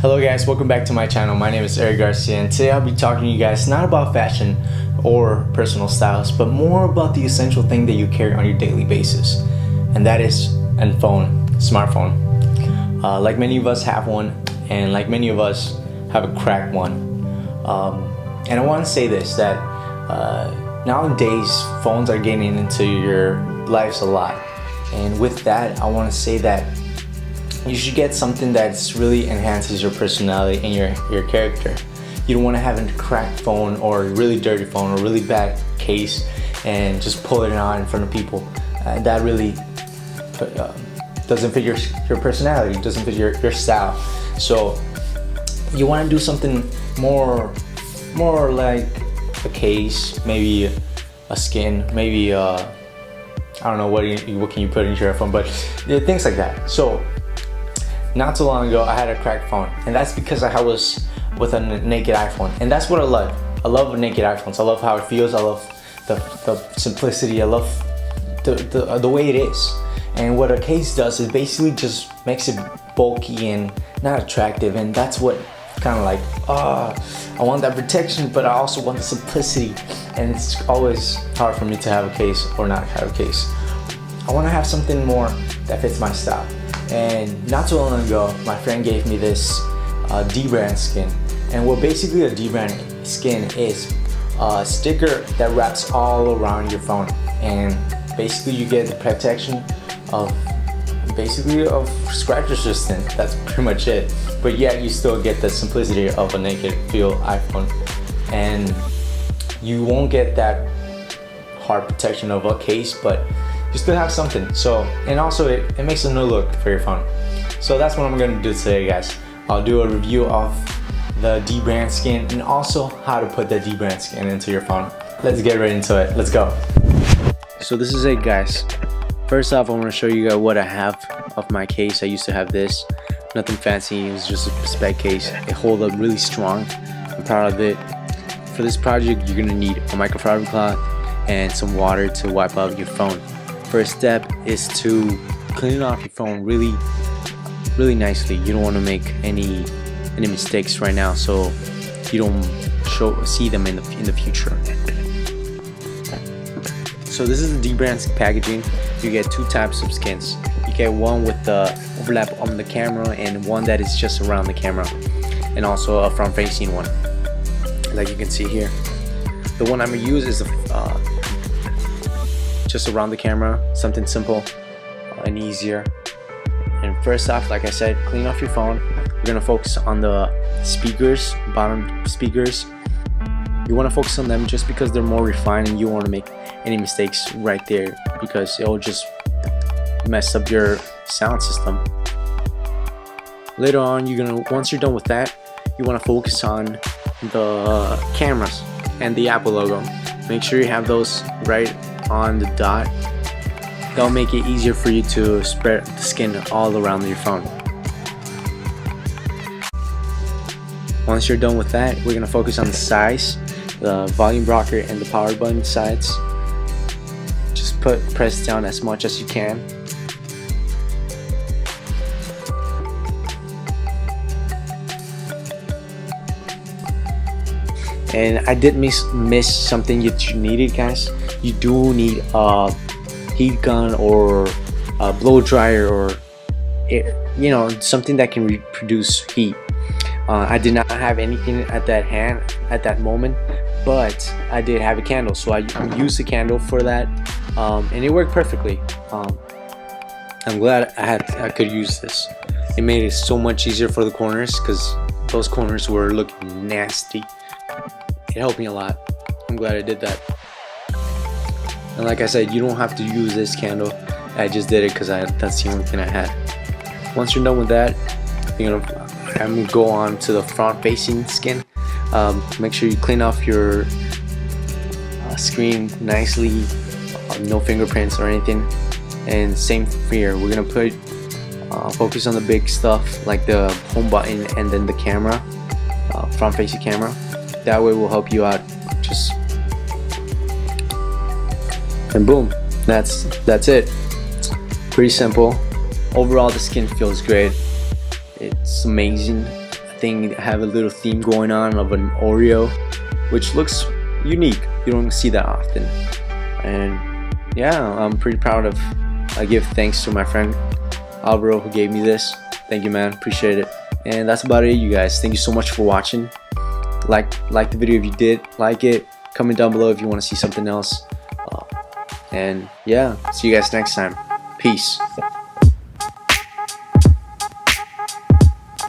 Hello guys, welcome back to my channel. My name is Eric Garcia, and today I'll be talking to you guys not about fashion or personal styles, but more about the essential thing that you carry on your daily basis, and that is a phone, smartphone. Like many of us have one, and like many of us have a cracked one. And I want to say this, that nowadays phones are getting into your lives a lot, and with that I want to say that you should get something that's really enhances your personality and your character. You don't want to have a cracked phone or a really dirty phone or really bad case and just pull it out in front of people. That really doesn't fit your personality, doesn't fit your style. So you want to do something more like a case, maybe a skin, maybe I don't know, what can you put into your phone, but things like that. So not too long ago I had a cracked phone, and that's because I was with a naked iPhone, and that's what I love. I love naked iPhones. I love how it feels. I love the simplicity. I love the way it is. And what a case does is basically just makes it bulky and not attractive, and that's what kind of like, I want that protection, but I also want the simplicity, and it's always hard for me to have a case or not have a case. I want to have something more that fits my style. And not too long ago, my friend gave me this DBrand skin. And what basically a DBrand skin is, a sticker that wraps all around your phone. And basically you get the protection of scratch resistant. That's pretty much it. But yet you still get the simplicity of a naked feel iPhone. And you won't get that hard protection of a case, but you still have something. So, and also it makes a new look for your phone. So that's what I'm gonna do today, guys. I'll do a review of the DBrand skin and also how to put the DBrand skin into your phone. Let's get right into it. Let's go. So this is it, guys. First off, I want to show you guys what I have of my case. I used to have this, nothing fancy. It was just a spec case. It holds up really strong. I'm proud of it. For this project, you're gonna need a microfiber cloth and some water to wipe out your phone. First step is to clean off your phone really nicely. You don't want to make any mistakes right now, so you don't see them in the future. So this is the DBrand packaging. You get two types of skins. You get one with the overlap on the camera and one that is just around the camera, and also a front-facing one, like you can see here. The one I'm gonna use is just around the camera, something simple and easier. And first off, like I said, clean off your phone. You're gonna focus on the speakers, bottom speakers. You want to focus on them just because they're more refined, and you want to make any mistakes right there because it'll just mess up your sound system. Later on, once you're done with that, you want to focus on the cameras and the Apple logo. Make sure you have those right on the dot. That'll make it easier for you to spread the skin all around your phone. Once you're done with that, we're gonna focus on the size, the volume rocker and the power button sides. Just press down as much as you can. And I did miss something that you needed, guys. You do need a heat gun or a blow dryer, or something that can reproduce heat. I did not have anything at that moment, but I did have a candle, so I used the candle for that, and it worked perfectly. I'm glad I could use this. It made it so much easier for the corners because those corners were looking nasty. It helped me a lot. I'm glad I did that. And like I said, you don't have to use this candle. I just did it because that's the only thing I had. Once you're done with that, I'm gonna go on to the front-facing skin. Make sure you clean off your screen nicely, no fingerprints or anything. And same here. We're gonna focus on the big stuff like the home button and then the camera, front-facing camera. That way will help you out. And boom, that's it. Pretty simple. Overall, the skin feels great. It's amazing. thing have a little theme going on of an Oreo, which looks unique. You don't see that often. And yeah, I'm pretty proud of. I give thanks to my friend Alvaro who gave me this. Thank you, man. Appreciate it. And that's about it, you guys. Thank you so much for watching. Like the video if you did. Like it. Comment down below if you want to see something else. And yeah, see you guys next time. Peace.